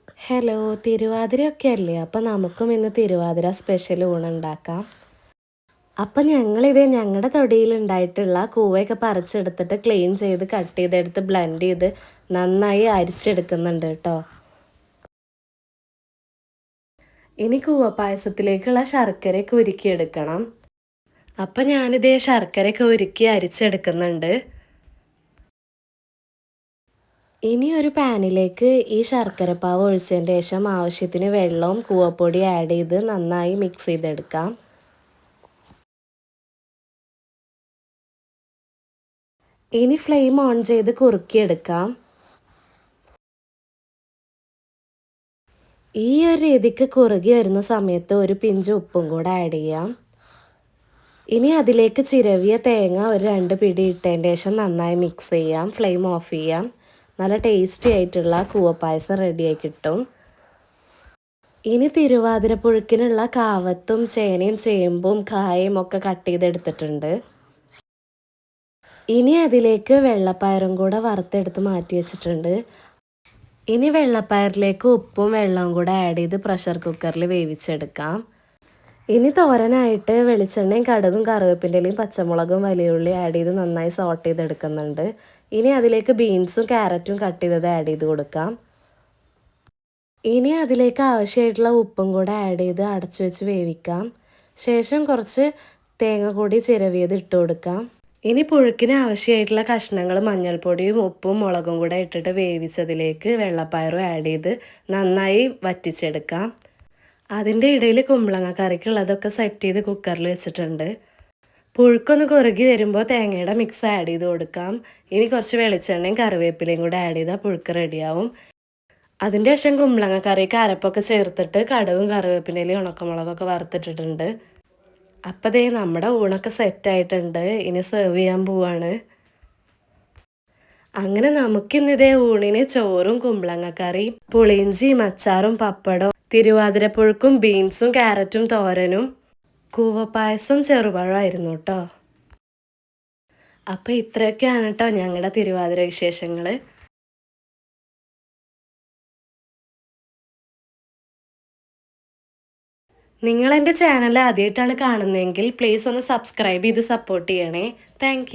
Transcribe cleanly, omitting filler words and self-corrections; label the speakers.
Speaker 1: Hello, തിരുവാതിരയൊക്കെ അല്ലേ? അപ്പം നമുക്കും ഇന്ന് തിരുവാതിര സ്പെഷ്യൽ ഊണുണ്ടാക്കാം. അപ്പം ഞങ്ങളുടെ തൊടിയിലുണ്ടായിട്ടുള്ള കൂവയൊക്കെ പറിച്ചെടുത്തിട്ട് ക്ലീൻ ചെയ്ത് കട്ട് ചെയ്തെടുത്ത് ബ്ലെൻഡ് ചെയ്ത് നന്നായി അരിച്ചെടുക്കുന്നുണ്ട് കേട്ടോ. ഇനി കൂവ പായസത്തിലേക്കുള്ള ശർക്കരയൊക്കെ ഉരുക്കിയെടുക്കണം. അപ്പം ഞാനിതേ ശർക്കരയൊക്കെ ഉരുക്കി അരിച്ചെടുക്കുന്നുണ്ട്. ഇനി ഒരു പാനിലേക്ക് ഈ ശർക്കരപ്പാവ് ഒഴിച്ചതിന് ശേഷം ആവശ്യത്തിന് വെള്ളവും കൂവപ്പൊടി ആഡ് ചെയ്ത് നന്നായി മിക്സ് ചെയ്തെടുക്കാം. ഇനി ഫ്ലെയിം ഓൺ ചെയ്ത് കുറുക്കിയെടുക്കാം. ഈ ഒരു രീതിക്ക് കുറുകി വരുന്ന സമയത്ത് ഒരു പിഞ്ച് ഉപ്പും കൂടെ ആഡ് ചെയ്യാം. ഇനി അതിലേക്ക് ചിരവിയ തേങ്ങ ഒരു 2 പിടി ഇട്ടതിന് ശേഷം നന്നായി മിക്സ് ചെയ്യാം. ഫ്ലെയിം ഓഫ് ചെയ്യാം. നല്ല ടേസ്റ്റി ആയിട്ടുള്ള കൂവപ്പായസം റെഡിയായി കിട്ടും. ഇനി തിരുവാതിരപ്പുഴുക്കിനുള്ള കാവത്തും ചേനയും ചേമ്പും കായയും ഒക്കെ കട്ട് ചെയ്തെടുത്തിട്ടുണ്ട്. ഇനി അതിലേക്ക് വെള്ളപ്പയറും കൂടെ വറുത്തെടുത്ത് മാറ്റി വെച്ചിട്ടുണ്ട്. ഇനി വെള്ളപ്പയറിലേക്ക് ഉപ്പും വെള്ളവും കൂടെ ആഡ് ചെയ്ത് പ്രഷർ കുക്കറിൽ വേവിച്ചെടുക്കാം. ഇനി തോരനായിട്ട് വെളിച്ചെണ്ണയും കടുകും കറിവേപ്പിൻ്റെ ഇലയും പച്ചമുളകും വലിയുള്ളി ആഡ് ചെയ്ത് നന്നായി സോട്ട് ചെയ്തെടുക്കുന്നുണ്ട്. ഇനി അതിലേക്ക് ബീൻസും ക്യാരറ്റും കട്ട് ചെയ്തത് ആഡ് ചെയ്ത് കൊടുക്കാം. ഇനി അതിലേക്ക് ആവശ്യമായിട്ടുള്ള ഉപ്പും കൂടെ ആഡ് ചെയ്ത് അടച്ചു വെച്ച് വേവിക്കാം. ശേഷം കുറച്ച് തേങ്ങ കൂടി ചിരവിയത് ഇട്ട് കൊടുക്കാം. ഇനി പുഴുക്കിന് ആവശ്യമായിട്ടുള്ള കഷ്ണങ്ങൾ മഞ്ഞൾപ്പൊടിയും ഉപ്പും മുളകും കൂടെ ഇട്ടിട്ട് വേവിച്ചതിലേക്ക് വെള്ളപ്പയറും ആഡ് ചെയ്ത് നന്നായി വറ്റിച്ചെടുക്കാം. അതിൻ്റെ ഇടയിൽ കുമ്പളങ്ങ കറിക്കുള്ളതൊക്കെ സെറ്റ് ചെയ്ത് കുക്കറിൽ വെച്ചിട്ടുണ്ട്. പുഴുക്കൊന്ന് കുറുകി വരുമ്പോൾ തേങ്ങയുടെ മിക്സ് ആഡ് ചെയ്ത് കൊടുക്കാം. ഇനി കുറച്ച് വെളിച്ചെണ്ണയും കറിവേപ്പിലയും കൂടെ ആഡ് ചെയ്താൽ പുഴുക്ക് റെഡിയാവും. അതിൻ്റെ ശേഷം കുമ്പളങ്ങ കറിക്ക് അരപ്പൊക്കെ ചേർത്തിട്ട് കടുകും കറിവേപ്പിലയും ഉണക്കമുളകൊക്കെ വറുത്തിട്ടിട്ടുണ്ട്. അപ്പം ദേ നമ്മുടെ ഊണൊക്കെ സെറ്റായിട്ടുണ്ട്. ഇനി സെർവ് ചെയ്യാൻ പോവാണ്. അങ്ങനെ നമുക്കിന്നിതേ ഊണിന് ചോറും കുമ്പളങ്ങക്കറി പുളിയിഞ്ചിയും അച്ചാറും പപ്പടവും തിരുവാതിരപ്പുഴുക്കും ബീൻസും ക്യാരറ്റും തോരനും കൂവപ്പായസം ചെറുപഴമായിരുന്നു കേട്ടോ. അപ്പം ഇത്രയൊക്കെയാണ് കേട്ടോ ഞങ്ങളുടെ തിരുവാതിര വിശേഷങ്ങൾ. നിങ്ങളെൻ്റെ ചാനൽ ആദ്യമായിട്ടാണ് കാണുന്നതെങ്കിൽ പ്ലീസ് ഒന്ന് സബ്സ്ക്രൈബ് ചെയ്ത് സപ്പോർട്ട് ചെയ്യണേ. താങ്ക്